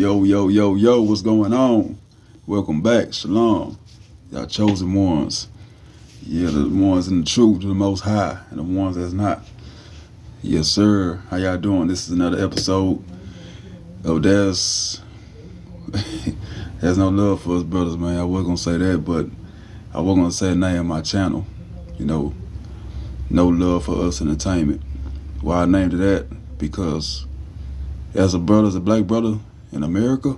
Yo, yo, yo, yo, what's going on? Welcome back, Shalom. Y'all chosen ones. Yeah, the ones in the truth, the most high, and the ones that's not. Yes, sir. How y'all doing? This is another episode of There's No Love for Us Brothers, man. I was going to say that, but I was going to say the name of my channel. No Love for Us Entertainment. Why I named it that? Because as a black brother in America,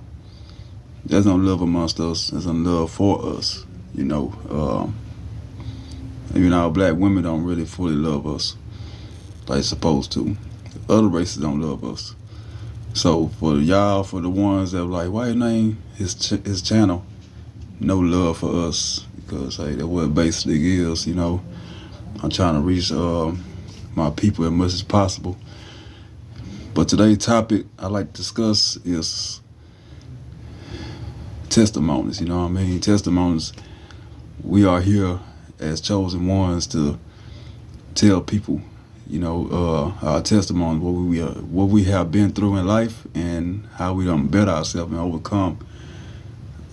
there's no love amongst us. There's no love for us. Black women don't really fully love us like they're supposed to. Other races don't love us. So for the ones that are like, why you name his channel No Love for Us? Because hey, that's what it basically is. I'm trying to reach my people as much as possible. But today's topic I like to discuss is testimonies. Testimonies. We are here as chosen ones to tell people, our testimony, what we have been through in life, and how we done better ourselves and overcome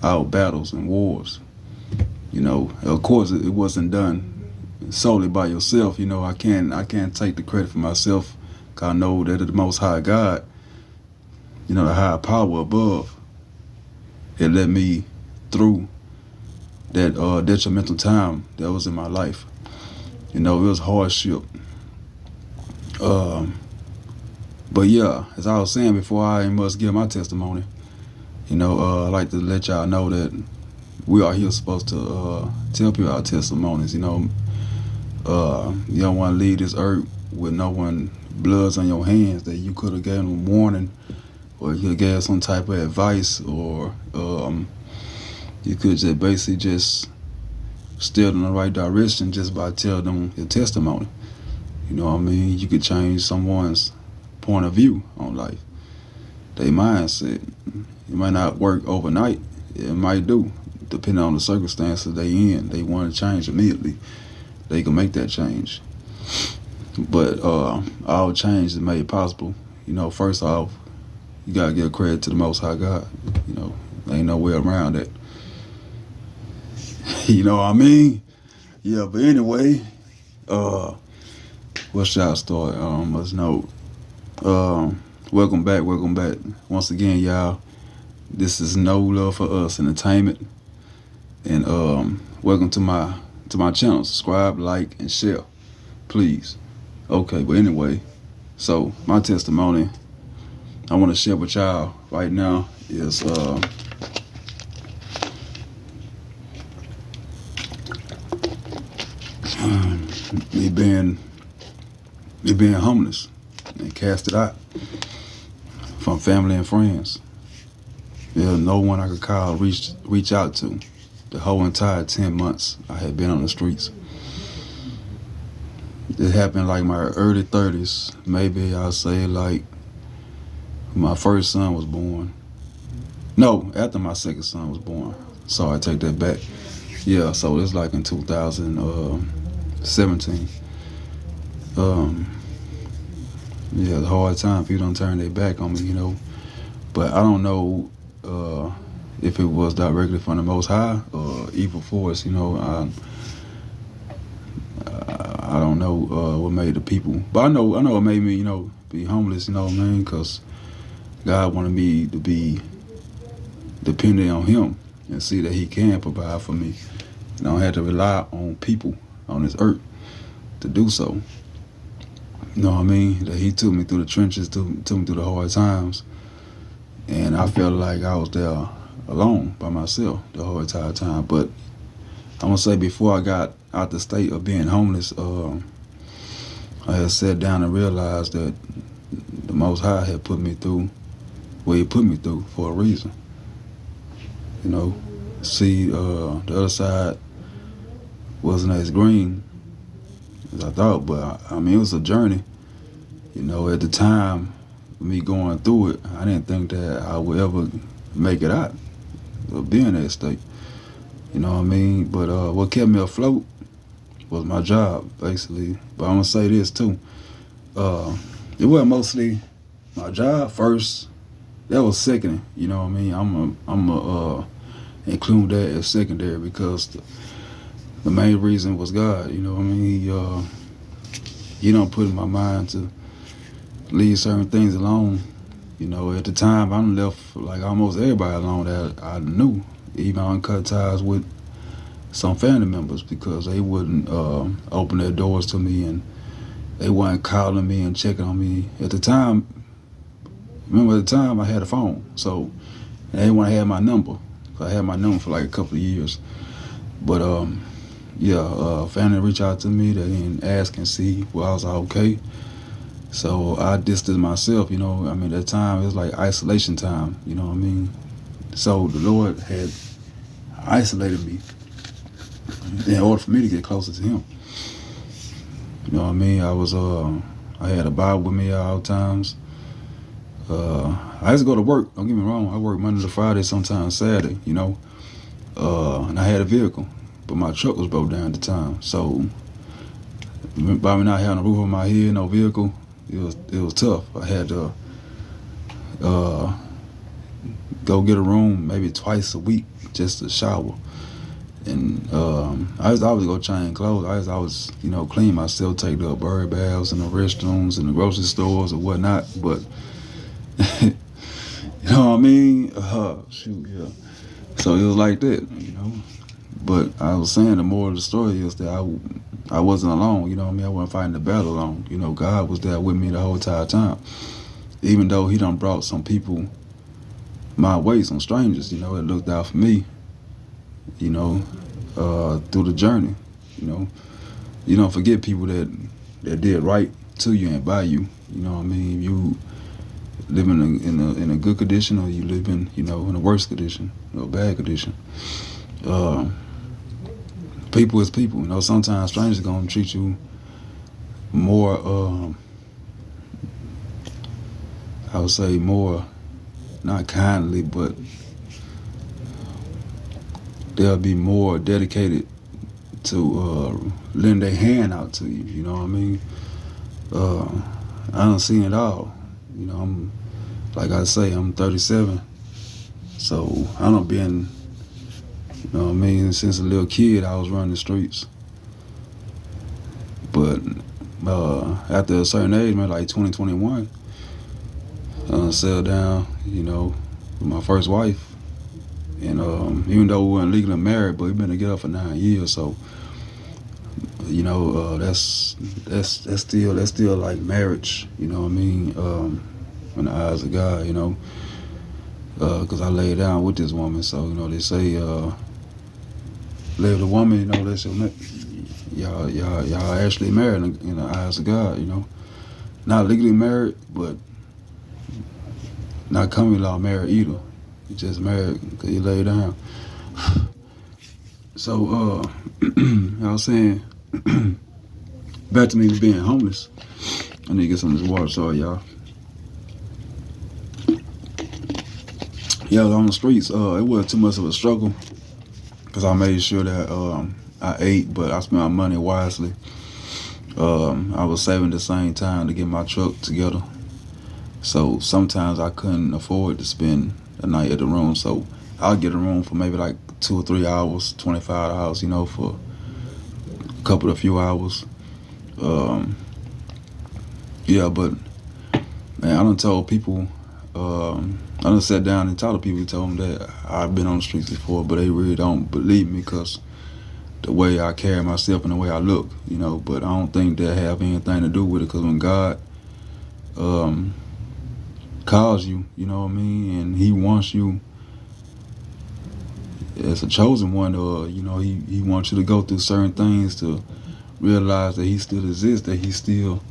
our battles and wars. Of course, it wasn't done solely by yourself. I can't take the credit for myself. I know that the Most High God, the higher power above, it led me through that detrimental time that was in my life. It was hardship. But yeah, as I was saying before, I must give my testimony. I like to let y'all know that we are here supposed to tell people our testimonies. You don't want to leave this earth with no one bloods on your hands that you could have given them a warning, or you could have gave some type of advice, or you could just basically steer them in the right direction just by telling them your testimony. You could change someone's point of view on life, their mindset. It might not work overnight. It might do, depending on the circumstances they in. They want to change immediately. They can make that change. But all change is made possible. First off, you gotta give credit to the Most High God. There ain't no way around it. You know what I mean? Yeah, but anyway, what should I start? Let's know. Welcome back. Once again, y'all. This is No Love for Us Entertainment, and welcome to my channel. Subscribe, like, and share, please. Okay, but anyway, so my testimony I want to share with y'all right now is me being homeless and casted out from family and friends. There's no one I could call, reach out to. The whole entire 10 months I had been on the streets. It happened like my early 30s. Maybe I'll say like my first son was born. No, after my second son was born. Sorry, I take that back. Yeah, so it's like in 2017. The hard time. People don't turn their back on me, But I don't know if it was directly from the Most High or evil force, I don't know what made the people, but I know it made me, be homeless, because God wanted me to be dependent on Him and see that He can provide for me. I don't have to rely on people on this earth to do so. That He took me through the trenches, took me through the hard times, and I felt like I was there alone by myself the whole entire time. But I'm gonna say, before I got out the state of being homeless, I had sat down and realized that the Most High had put me through what He put me through for a reason. See, the other side wasn't as green as I thought, but it was a journey. At the time, me going through it, I didn't think that I would ever make it out of being in that state. But what kept me afloat was my job, basically. But I'm gonna say this too. It wasn't mostly my job first. that was second. You know what I mean? I'm a include that as secondary because the main reason was God. You know what I mean? He don't put in my mind to leave certain things alone. You know, at the time, I left like almost everybody alone that I knew. Even I cut ties with some family members because they wouldn't open their doors to me, and they weren't calling me and checking on me. At the time, I had a phone, so they didn't want to have my number. I had my number for like a couple of years. But family reached out to me. They didn't ask and see well I was okay. So I distanced myself, you know. I mean, at that time, it was like isolation time, you know what I mean? So the Lord had isolated me in order for me to get closer to Him. You know what I mean? I had a Bible with me at all times. I used to go to work, don't get me wrong. I work Monday to Friday, sometimes Saturday, you know. And I had a vehicle, but my truck was broke down at the time. So by me not having a roof over my head, no vehicle, it was tough. I had to go get a room maybe twice a week just to shower. And I used to always go change clothes. I was clean myself, take the bird baths in the restrooms and the grocery stores or whatnot. But you know what I mean? So it was like that, you know. But I was saying the moral of the story is that I wasn't alone, you know what I mean? I wasn't fighting the battle alone. You know, God was there with me the whole entire time. Even though He done brought some people my way, some strangers, you know, that looked out for me, you know, through the journey, you know. You don't forget people that did right to you and by you, you know what I mean? You living in a good condition, or you living, you know, in a worse condition, or a bad condition. People is people, you know. Sometimes strangers are gonna treat you more, I would say more, not kindly, but they'll be more dedicated to lend their hand out to you, you know what I mean? I don't see it all. You know, like I say, I'm 37, so I done been, you know what I mean, since a little kid I was running the streets. But after a certain age, man, like 2021, I settled down, you know, with my first wife. And even though we weren't legally married, but we've been together for 9 years, so you know, that's still like marriage, you know what I mean? In the eyes of God, you know, because I laid down with this woman, so you know they say, lay with a woman, you know, that's y'all actually married in the eyes of God, you know, not legally married, but not common law married either. You just married because you lay down. So I was saying, back to me being homeless. I need to get some of this water, sorry y'all. Yeah, on the streets, it wasn't too much of a struggle because I made sure that I ate, but I spent my money wisely. I was saving at the same time to get my truck together. So sometimes I couldn't afford to spend a night at the room, so I'll get a room for maybe like 2 or 3 hours, $25, you know, for a few hours. But man, I done told people, I done sat down and talked to people, told them that I've been on the streets before, but they really don't believe me because the way I carry myself and the way I look, you know. But I don't think that have anything to do with it, because when God calls you, you know what I mean, and He wants you as a chosen one, or you know, he wants you to go through certain things to realize that He still exists, that He's still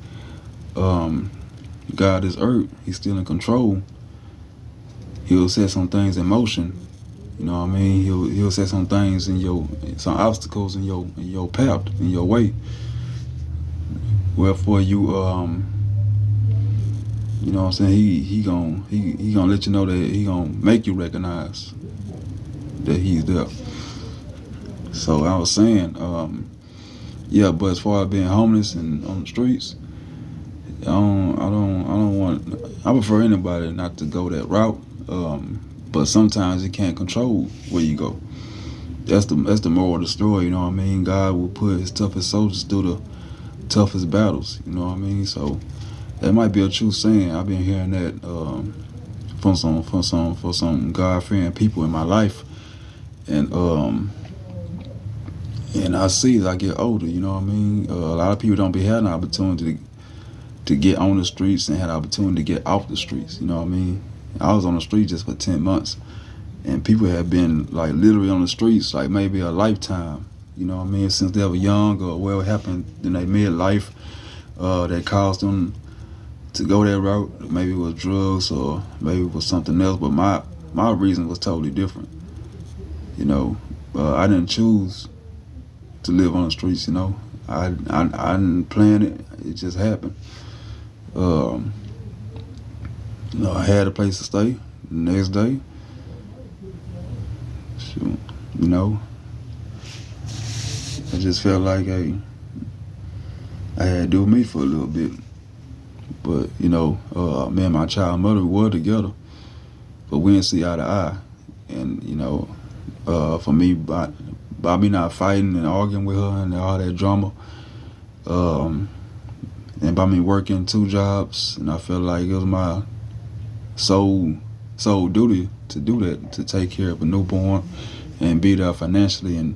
God is earth, He's still in control. He'll set some things in motion, you know what I mean. He'll set some things some obstacles in your path, in your way. Wherefore you you know what I'm saying, he gonna let you know that He gonna make you recognize that He's there. So I was saying, but as far as being homeless and on the streets, I don't want. I prefer anybody not to go that route. But sometimes you can't control where you go. That's the moral of the story, you know what I mean? God will put his toughest soldiers through the toughest battles, you know what I mean? So that might be a true saying. I've been hearing that from some God-fearing people in my life, and I see as I get older, you know what I mean? A lot of people don't be having the opportunity to get on the streets and have the opportunity to get off the streets, you know what I mean? I was on the street just for 10 months, and people have been like literally on the streets like maybe a lifetime, you know what I mean, since they were young or what happened in their midlife that caused them to go that route. Maybe it was drugs or maybe it was something else, but my reason was totally different. You know, I didn't choose to live on the streets, you know. I didn't plan it. It just happened. You know, I had a place to stay the next day. Shoot, you know, I just felt like, hey, I had to do me for a little bit. But, you know, me and my child mother were together, but we didn't see eye to eye. And, you know, for me, by me not fighting and arguing with her and all that drama, and by me working 2 jobs, and I felt like it was my sole duty to do that, to take care of a newborn and be there financially and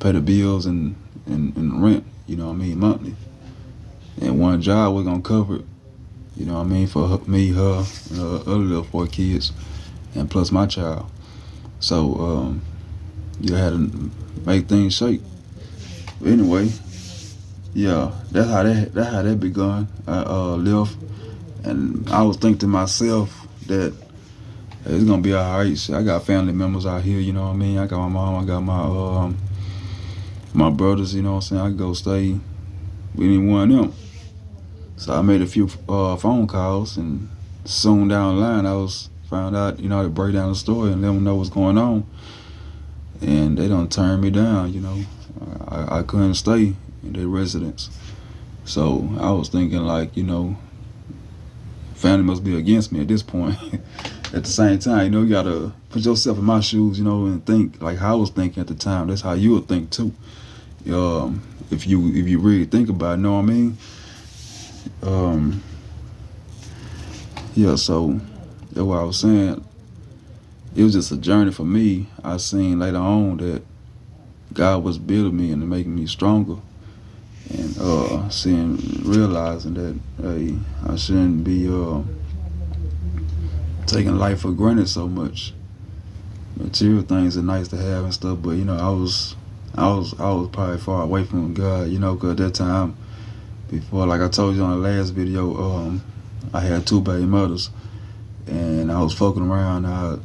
pay the bills and rent, you know what I mean, monthly. And one job was gonna cover it, you know what I mean, for me, her, and her other little 4 kids, and plus my child. So you had to make things shake. But anyway, yeah, that's how that begun. I left, and I was thinking to myself that hey, it's gonna be alright. I got family members out here, you know what I mean. I got my mom, I got my brothers, you know what I'm saying. I could go stay with any one of them. So I made a few phone calls, and soon down the line I found out, you know, to break down the story and let them know what's going on. And they done turned me down, you know. I couldn't stay in their residence. So I was thinking like, you know, family must be against me at this point. At the same time, you know, you gotta put yourself in my shoes, you know, and think like how I was thinking at the time. That's how you would think too. If you really think about it, know what I mean? Yeah, so that's what I was saying. It was just a journey for me. I seen later on that God was building me and making me stronger, and realizing that hey, I shouldn't be taking life for granted so much. Material things are nice to have and stuff, but you know, I was probably far away from God, you know, because at that time, before, like I told you on the last video, I had 2 baby mothers, and I was fucking around. I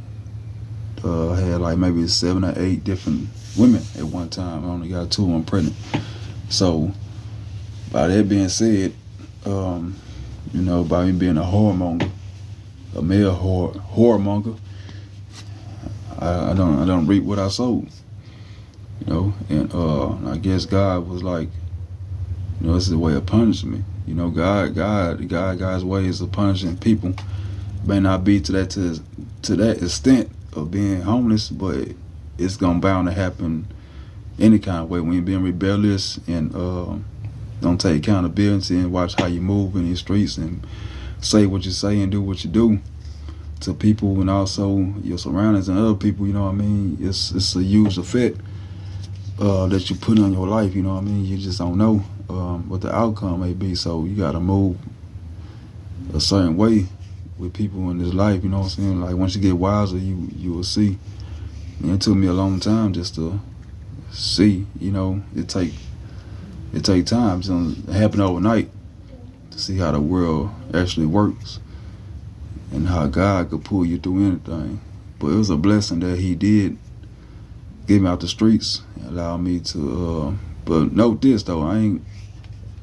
had like maybe 7 or 8 different women at one time. I only got 2 of them pregnant. So, by that being said, you know, by me being a whoremonger, a male whoremonger, I don't reap what I sowed, you know. And I guess God was like, you know, this is a way of punishing me. You know, God's ways of punishing people may not be to that extent of being homeless, but it's gonna bound to happen any kind of way when you're being rebellious and don't take accountability and watch how you move in these streets and say what you say and do what you do to people and also your surroundings and other people, you know what I mean? It's a huge effect that you put on your life, you know what I mean? You just don't know what the outcome may be, so you gotta move a certain way with people in this life, you know what I'm saying? Like once you get wiser, you will see. And it took me a long time just to see, you know, it take time. It doesn't happen overnight to see how the world actually works and how God could pull you through anything. But it was a blessing that he did get me out the streets and allow me to, but note this though, I ain't,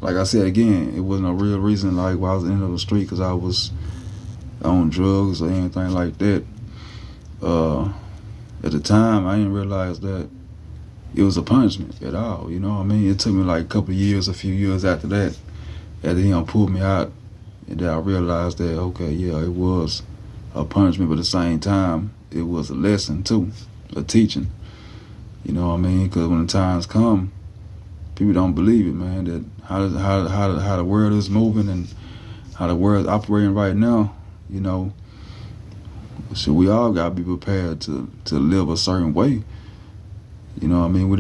like I said again, it wasn't a real reason like why I was in the street because I was on drugs or anything like that. At the time, I didn't realize that it was a punishment at all, you know what I mean? It took me like a few years after that, after he pulled me out, and then I realized that, okay, yeah, it was a punishment, but at the same time, it was a lesson too, a teaching. You know what I mean? Because when the times come, people don't believe it, man. That how the world is moving and how the world is operating right now. You know, so we all gotta be prepared to live a certain way. You know what I mean? We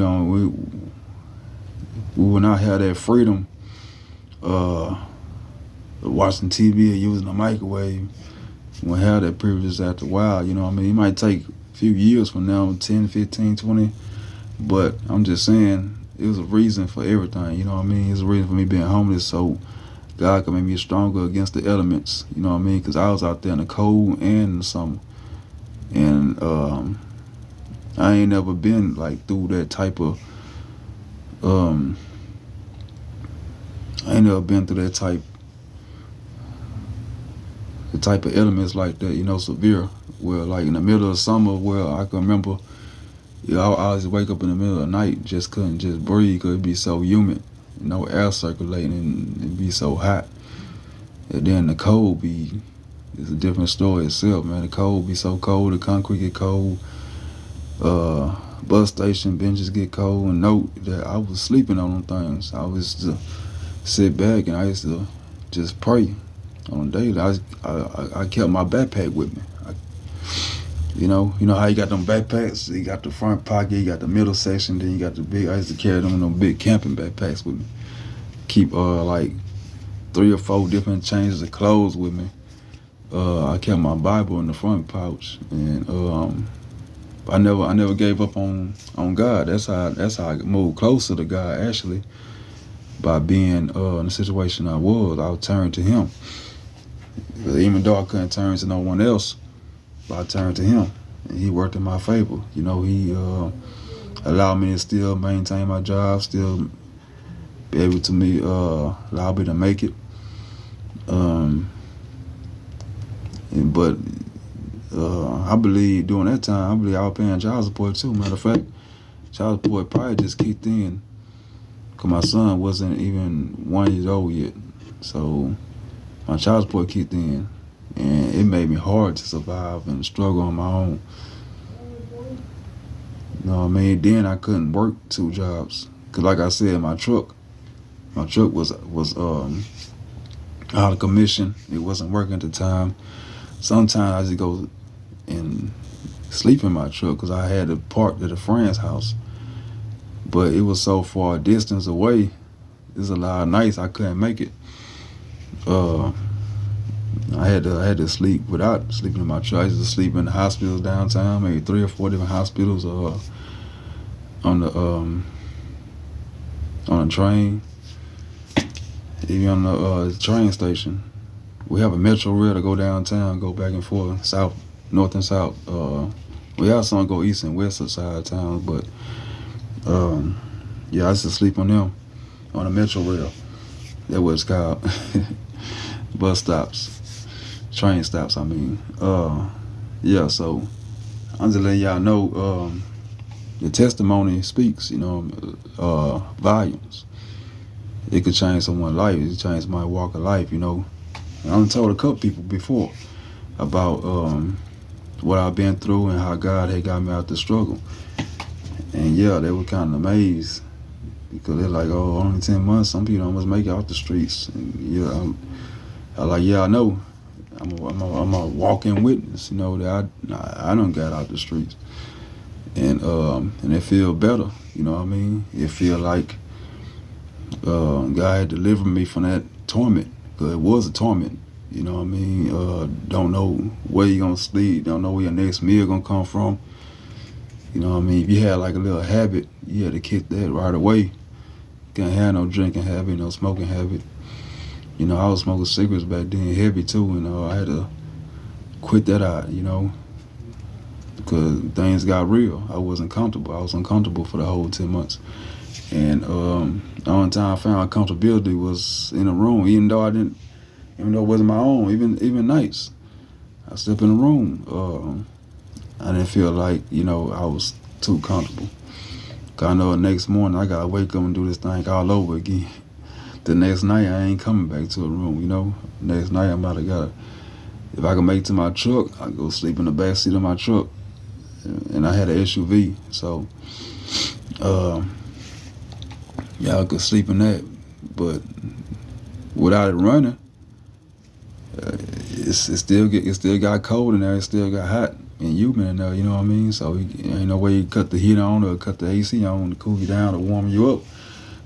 will not have that freedom watching TV or using a microwave. We'll have that privilege after a while. You know what I mean? It might take a few years from now, 10, 15, 20. But I'm just saying, it was a reason for everything. You know what I mean? It's a reason for me being homeless, so God can make me stronger against the elements. You know what I mean? Because I was out there in the cold and in the summer. And I ain't never been like through that type of I ain't never been through that type of elements like that, you know, severe. Where like in the middle of summer, where I can remember, I always wake up in the middle of the night, just couldn't just breathe because it'd be so humid, no air circulating, and it'd be so hot. And then the cold it's a different story itself, man. The cold be so cold, the concrete get cold, bus station benches get cold, and note that I was sleeping on them things. I was to sit back and I used to just pray on a daily. I kept my backpack with me. You know how you got them backpacks? You got the front pocket, you got the middle section, then you got the big. I used to carry them in them big camping backpacks with me. Keep like 3 or 4 different changes of clothes with me. I kept my Bible in the front pouch, and I never gave up on God. That's how I moved closer to God, actually, by being in the situation I would turn to Him. Even though I couldn't turn to no one else, but I turned to Him, and He worked in my favor. You know, He allowed me to still maintain my job, still be able to allow me to make it. But I believe during that time, I was paying child support too. Matter of fact, child support probably just kicked in because my son wasn't even 1 year old yet. So my child support kicked in, and it made me hard to survive and struggle on my own. You know what I mean? Then I couldn't work 2 jobs because, like I said, my truck was out of commission. It wasn't working at the time. Sometimes I just go and sleep in my truck because I had to park at a friend's house. But it was so far a distance away. There's a lot of nights I couldn't make it. I had to sleep without sleeping in my truck. I used to sleep in the hospitals downtown, maybe 3 or 4 different hospitals on the train, even on the train station. We have a metro rail to go downtown, go back and forth, south, north and south. We have some go east and west side of town, but yeah, I used to sleep on them, on the metro rail. That's what it's called. Bus stops, train stops, I mean. Yeah, so I'm just letting y'all know the testimony speaks, volumes. It could change someone's life. It could change my walk of life, I done told a couple people before about what I've been through and how God had got me out the struggle. And yeah, they were kind of amazed because they're like, oh, only 10 months, some people almost make it out the streets. And yeah, I'm like, yeah, I know. I'm a walking witness, that I done got out the streets. And it feel better, you know what I mean? It feel like God had delivered me from that torment, because it was a torment, you know what I mean? Don't know where you're going to sleep, don't know where your next meal going to come from. You know what I mean? If you had like a little habit, you had to kick that right away. Can't have no drinking habit, no smoking habit. I was smoking cigarettes back then, heavy too, and I had to quit that out, because things got real. I wasn't comfortable. I was uncomfortable for the whole 10 months. And the only time I found comfortability was in a room, even though it wasn't my own, even nights. I slept in a room. I didn't feel like, I was too comfortable. Because I know the next morning I got to wake up and do this thing all over again. The next night I ain't coming back to a room, Next night I might have got to if I can make it to my truck, I go sleep in the back seat of my truck. And I had an SUV, so yeah, I could sleep in that. But without it running, it still got cold in there. It still got hot and humid in there. You know what I mean? So ain't no way you cut the heat on or cut the AC on to cool you down or warm you up.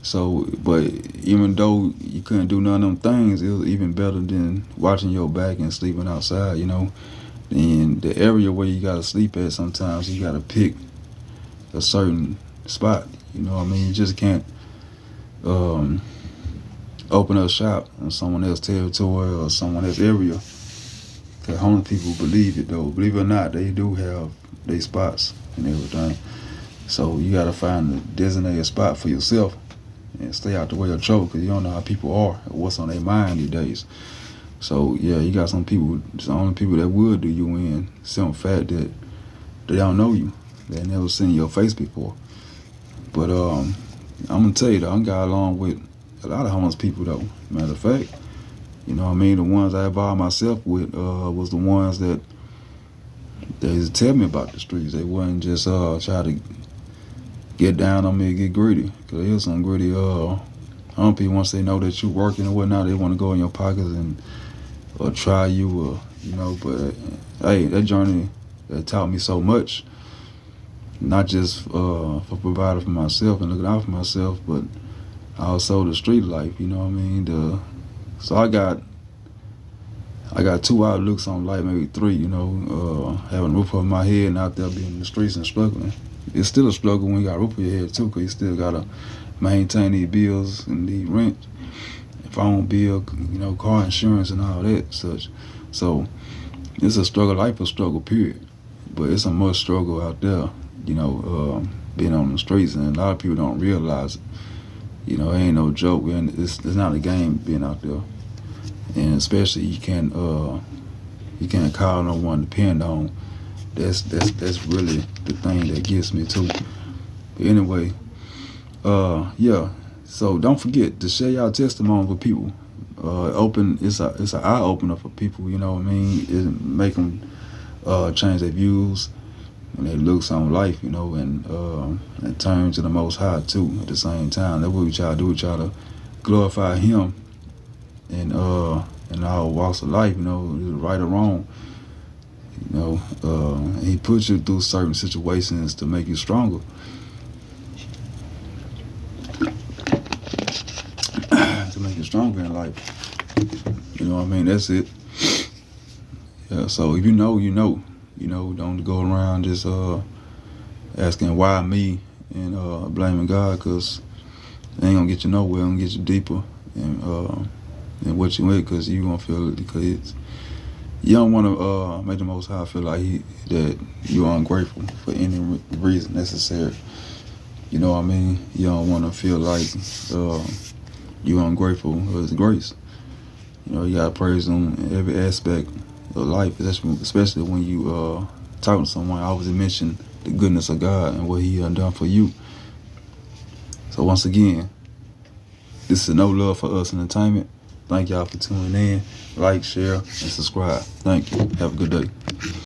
So, but even though you couldn't do none of them things, it was even better than watching your back and sleeping outside. You know, and the area where you gotta sleep at, sometimes you gotta pick a certain spot. You know what I mean? You just can't open up shop on someone else's territory or someone else's area. Cause homeless people believe it though. Believe it or not, they do have their spots and everything. So you gotta find a designated spot for yourself and stay out the way of trouble, because you don't know how people are or what's on their mind these days. So yeah, you got some people, the only people that would do you in, some fact that they don't know you. They never seen your face before. But I'm gonna tell you though, I got along with a lot of homeless people though. Matter of fact, you know what I mean, the ones I involved myself with was the ones that they used to tell me about the streets. They wouldn't just try to get down on me and get greedy. Cause there's some greedy homeless people, once they know that you working and whatnot, they want to go in your pockets and or try you, or you know. But hey, that journey that taught me so much. Not just for providing for myself and looking out for myself, but also the street life. You know what I mean? So I got 2 outlooks on life, maybe 3. You know, having a roof over my head and out there being in the streets and struggling. It's still a struggle when you got a roof over your head too, because you still gotta maintain these bills and the rent, phone bill, you know, car insurance and all that such. So it's a struggle, life a struggle, period. But it's a much struggle out there, you know, being on the streets, and a lot of people don't realize it. You know, it ain't no joke, and it's not a game being out there. And especially you can't call no one to depend on. That's really the thing that gets me too. But anyway, yeah. So don't forget to share your testimony with people. It's an eye opener for people. You know what I mean? It make them change their views and their looks on life. You know, and turn to the Most High too. At the same time, that's what we try to do. We try to glorify Him in all walks of life. You know, right or wrong. You know, He puts you through certain situations to make you stronger. To make you stronger in life. You know what I mean? That's it. Yeah, so if you know, you know. You know, don't go around just asking why me and blaming God, because it ain't gonna get you nowhere. It's gonna get you deeper and what you with, because you gonna feel it, because you don't want to make the Most High feel like that you're ungrateful for any reason necessary. You know what I mean? You don't want to feel like you're ungrateful for His grace. You know, you gotta praise Him in every aspect of life, especially when you talking to someone. I always mention the goodness of God and what He done for you. So once again, this is No Love for Us Entertainment. Thank y'all for tuning in. Like, share, and subscribe. Thank you. Have a good day.